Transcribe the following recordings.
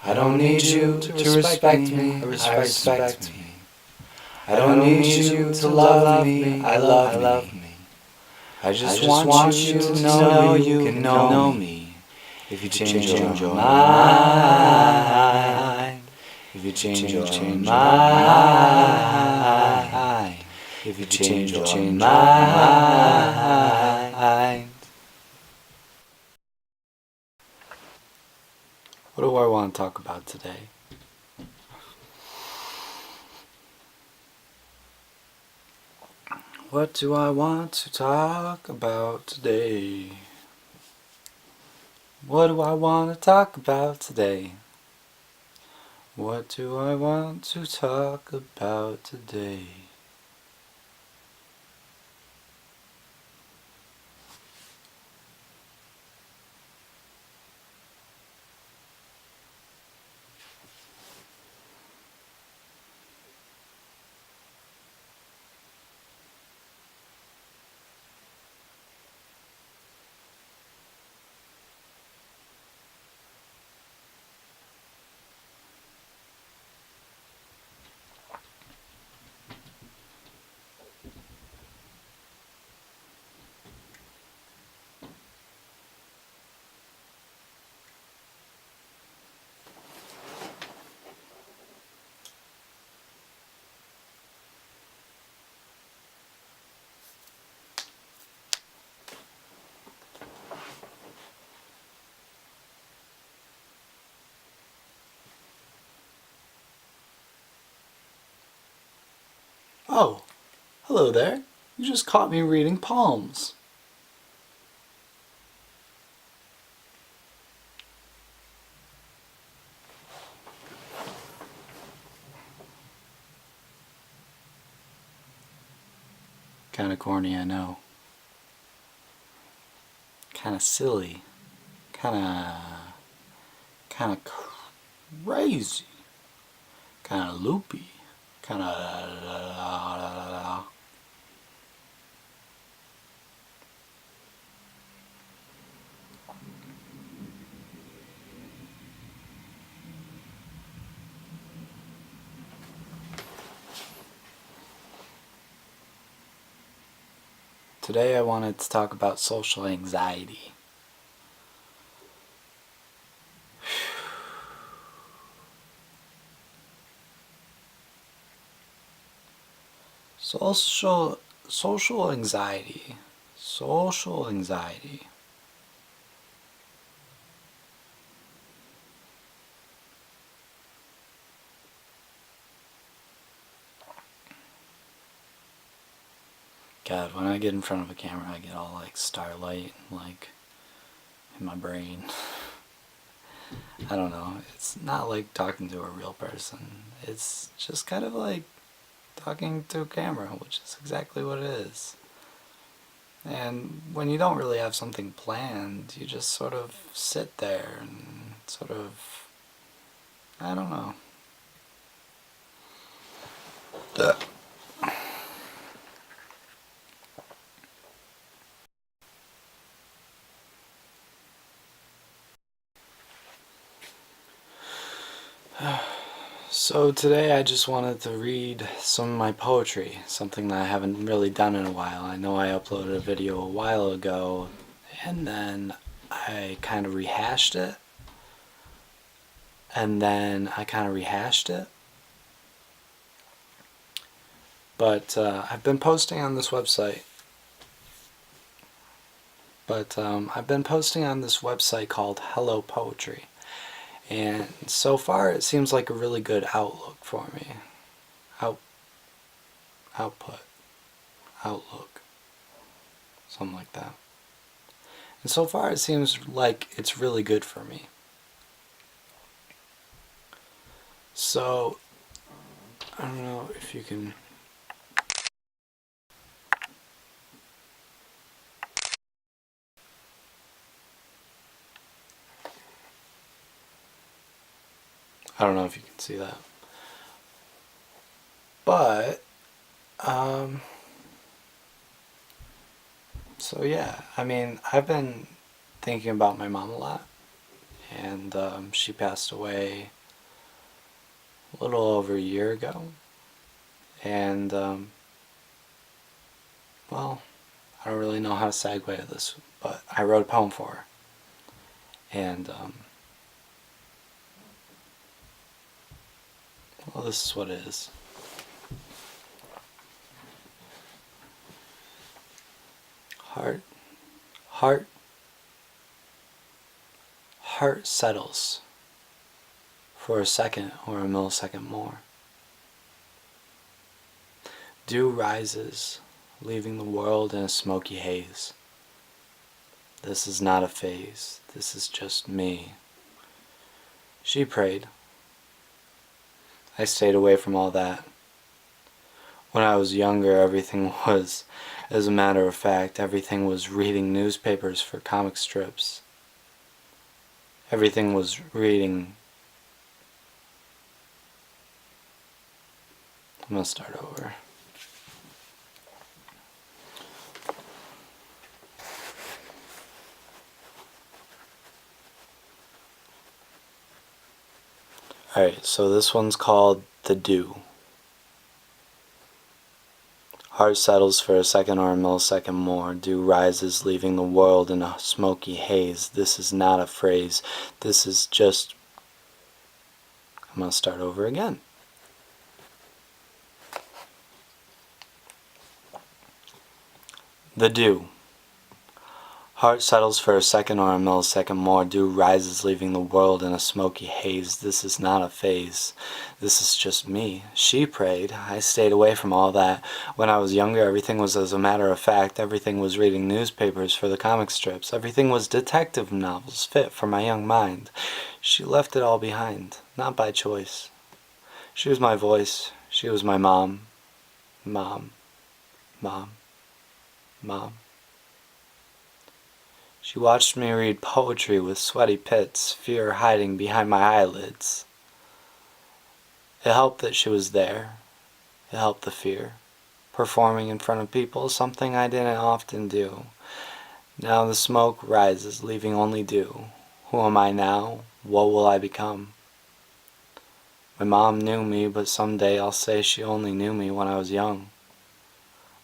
I don't need you to respect me, I respect me. I don't need you to love me, I love me. I just want you to know you can know me. If you change your mind, if you change your mind, if you change your mind. What do I want to talk about today? What do I want to talk about today? What do I want to talk about today? What do I want to talk about today? Oh, hello there. You just caught me reading palms. Kinda corny, I know. Kinda silly. Kinda crazy. Kinda loopy. Kinda... Today I wanted to talk about social anxiety. Social anxiety. Social anxiety. God, when I get in front of a camera, I get all like starlight, like in my brain. I don't know. It's not like talking to a real person. It's just kind of like talking to a camera, which is exactly what it is. And when you don't really have something planned, you just sort of sit there and sort of, I don't know. So today I just wanted to read some of my poetry, something that I haven't really done in a while. I know I uploaded a video a while ago and then I kind of rehashed it. But I've been posting on this website. I've been posting on this website called Hello Poetry. And so far it seems like a really good outlook for me. Output. Outlook. Something like that. And so far it seems like it's really good for me. So, I don't know if you can... I don't know if you can see that. But, so yeah, I mean, I've been thinking about my mom a lot. and she passed away a little over a year ago. And well, I don't really know how to segue to this, but I wrote a poem for her. And well, this is what it is. Heart, heart, heart settles for a second or a millisecond more. Dew rises, leaving the world in a smoky haze. This is not a phase, this is just me. She prayed. I stayed away from all that. When I was younger, everything was, as a matter of fact, everything was reading newspapers for comic strips. Everything was reading... I'm gonna start over. Alright, so this one's called The Dew. Heart settles for a second or a millisecond more. Dew rises, leaving the world in a smoky haze. This is not a phrase. This is just... I'm going to start over again. The dew. Heart settles for a second or a millisecond more. Dew rises, leaving the world in a smoky haze. This is not a phase. This is just me. She prayed. I stayed away from all that. When I was younger, everything was as a matter of fact. Everything was reading newspapers for the comic strips. Everything was detective novels fit for my young mind. She left it all behind, not by choice. She was my voice. She was my mom. Mom. Mom. Mom. She watched me read poetry with sweaty pits, fear hiding behind my eyelids. It helped that she was there. It helped the fear. Performing in front of people, something I didn't often do. Now the smoke rises, leaving only dew. Who am I now? What will I become? My mom knew me, but someday I'll say she only knew me when I was young.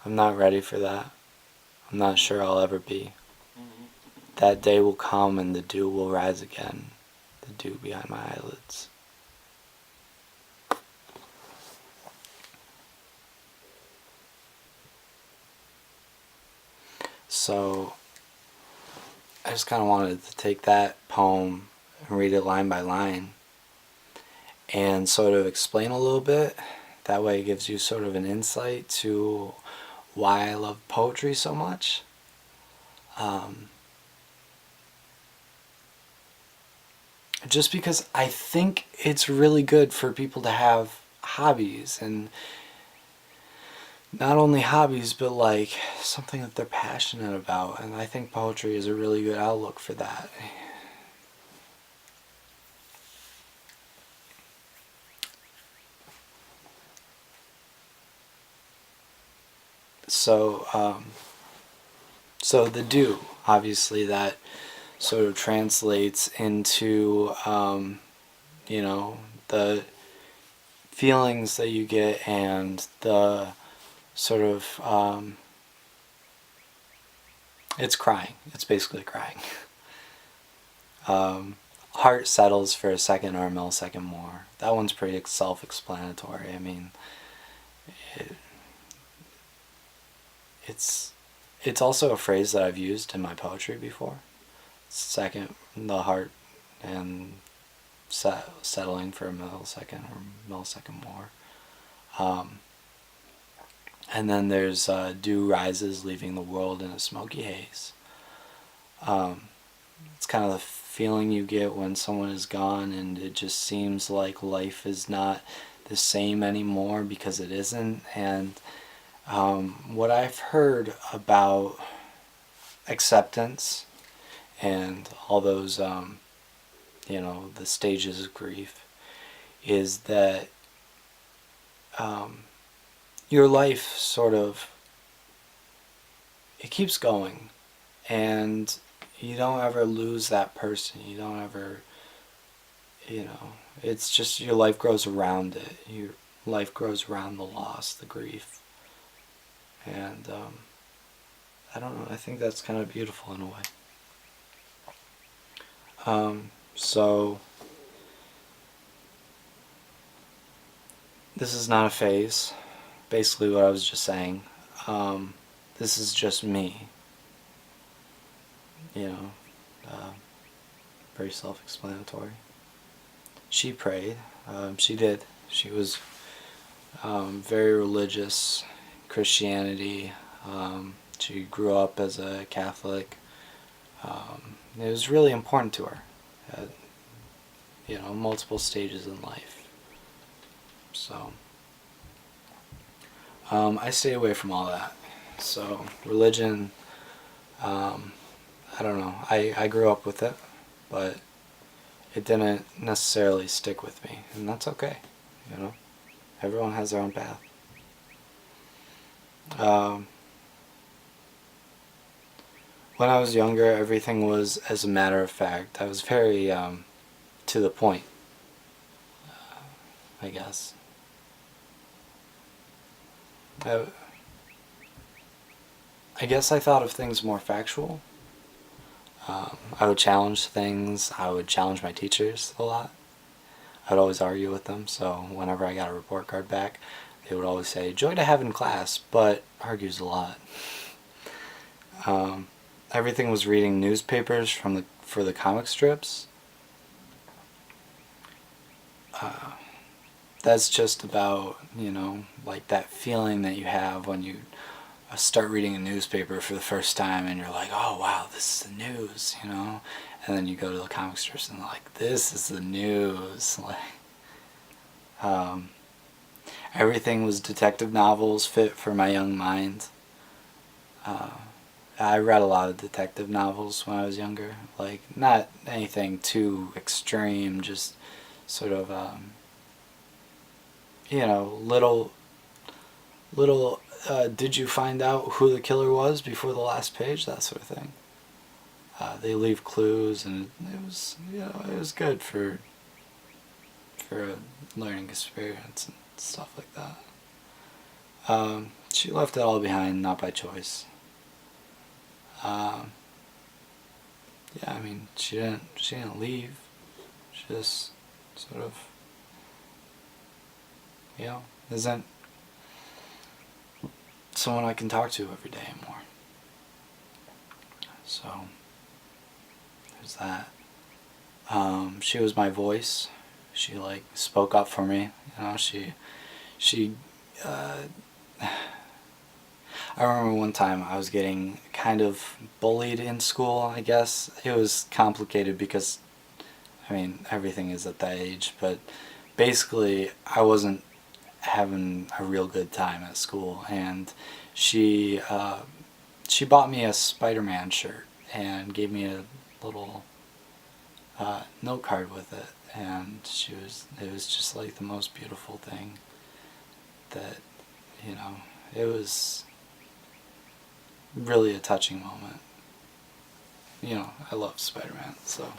I'm not ready for that. I'm not sure I'll ever be. That day will come and the dew will rise again, the dew behind my eyelids. So, I just kind of wanted to take that poem and read it line by line and sort of explain a little bit. That way it gives you sort of an insight to why I love poetry so much. Just because I think it's really good for people to have hobbies, and not only hobbies, but like something that they're passionate about, and I think poetry is a really good outlook for that. So the dew, obviously that sort of translates into, you know, the feelings that you get and the sort of, it's crying. It's basically crying. Heart settles for a second or a millisecond more. That one's pretty self-explanatory. I mean, it's also a phrase that I've used in my poetry before. Second, the heart, and settling for a millisecond or millisecond more. And then there's dew rises, leaving the world in a smoky haze. It's kind of the feeling you get when someone is gone and it just seems like life is not the same anymore, because it isn't. And what I've heard about acceptance and all those, you know, the stages of grief, is that your life sort of, it keeps going, and you don't ever lose that person. You don't ever you know, it's just your life grows around it. Your life grows around the loss, the grief. And I don't know, I think that's kind of beautiful in a way. So this is not a phase. Basically what I was just saying. This is just me. You know, very self-explanatory. She prayed. She did. She was very religious, Christianity. She grew up as a Catholic. It was really important to her at, multiple stages in life. So I stayed away from all that. So religion, I don't know. I grew up with it, but it didn't necessarily stick with me, and that's okay. Everyone has their own path. When I was younger, everything was as a matter of fact. I was very to the point, I guess. I guess I thought of things more factual. I would challenge things. I would challenge my teachers a lot. I would always argue with them, so whenever I got a report card back, they would always say, "Joy to have in class, but argues a lot." Everything was reading newspapers for the comic strips. That's just about, like that feeling that you have when you start reading a newspaper for the first time and you're like, oh wow, this is the news, and then you go to the comic strips and they're like, this is the news. Like, everything was detective novels fit for my young mind. I read a lot of detective novels when I was younger, like not anything too extreme, just sort of little did you find out who the killer was before the last page, that sort of thing. They leave clues, and it was good for a learning experience and stuff like that. She left it all behind, not by choice. Yeah, I mean, she didn't leave. She just sort of, isn't someone I can talk to every day anymore. So there's that. She was my voice. She spoke up for me. She I remember one time I was getting kind of bullied in school, I guess. It was complicated because, everything is at that age, but basically I wasn't having a real good time at school, and she bought me a Spider-Man shirt and gave me a little note card with it, and it was just like the most beautiful thing that, it was really a touching moment. I love Spider-Man, so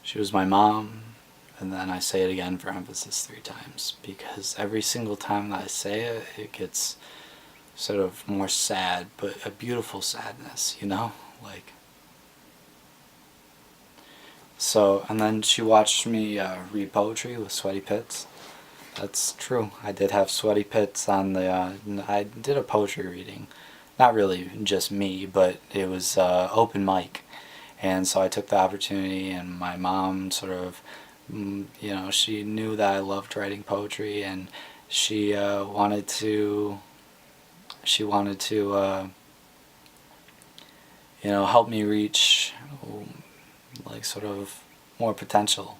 she was my mom, and then I say it again for emphasis 3 times, because every single time that I say it, it gets sort of more sad, but a beautiful sadness, like. So, and then she watched me read poetry with sweaty pits. That's true. I did have sweaty pits on the. I did a poetry reading, not really just me, but it was open mic, and so I took the opportunity. And my mom sort of, she knew that I loved writing poetry, and she wanted to. She wanted to, help me reach, sort of more potential.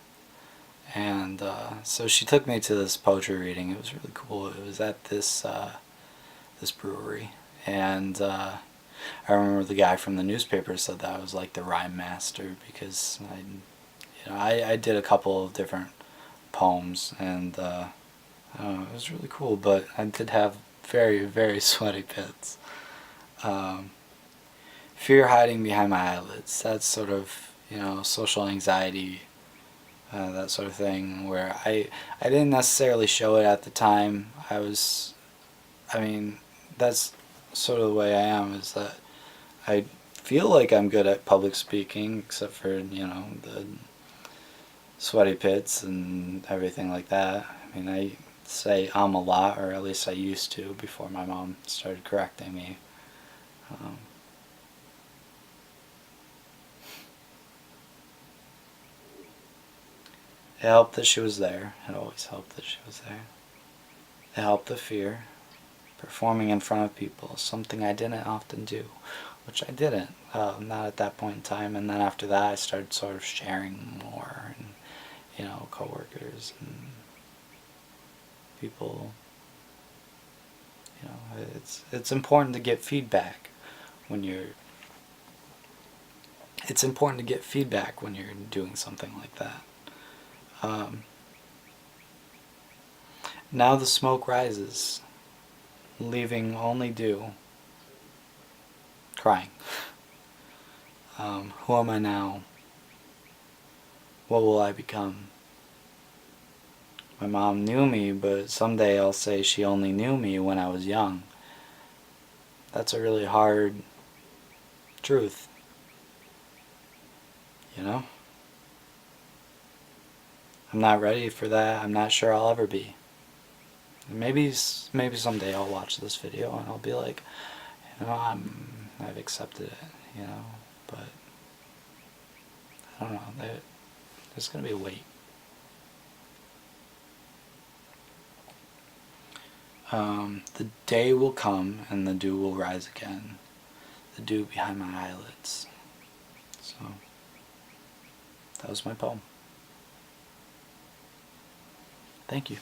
And so she took me to this poetry reading. It was really cool. It was at this brewery, and I remember the guy from the newspaper said that I was like the rhyme master, because I did a couple of different poems, and I don't know, it was really cool. But I did have very, very sweaty pits. fear hiding behind my eyelids. That's sort of, social anxiety, that sort of thing, where I didn't necessarily show it at the time. That's sort of the way I am, is that I feel like I'm good at public speaking, except for, the sweaty pits and everything like that. I say a lot, or at least I used to before my mom started correcting me. It helped that she was there. It always helped that she was there. It helped the fear. Performing in front of people, something I didn't often do, which I didn't, not at that point in time. And then after that, I started sort of sharing more, and coworkers and people. It's important to get feedback when you're. It's important to get feedback when you're doing something like that. Now the smoke rises, leaving only dew. Crying. Who am I now? What will I become? My mom knew me, but someday I'll say she only knew me when I was young. That's a really hard truth. I'm not ready for that. I'm not sure I'll ever be. Maybe someday I'll watch this video and I'll be like, I've accepted it, but I don't know. There's gonna be a wait. The day will come and the dew will rise again. The dew behind my eyelids. So, that was my poem. Thank you.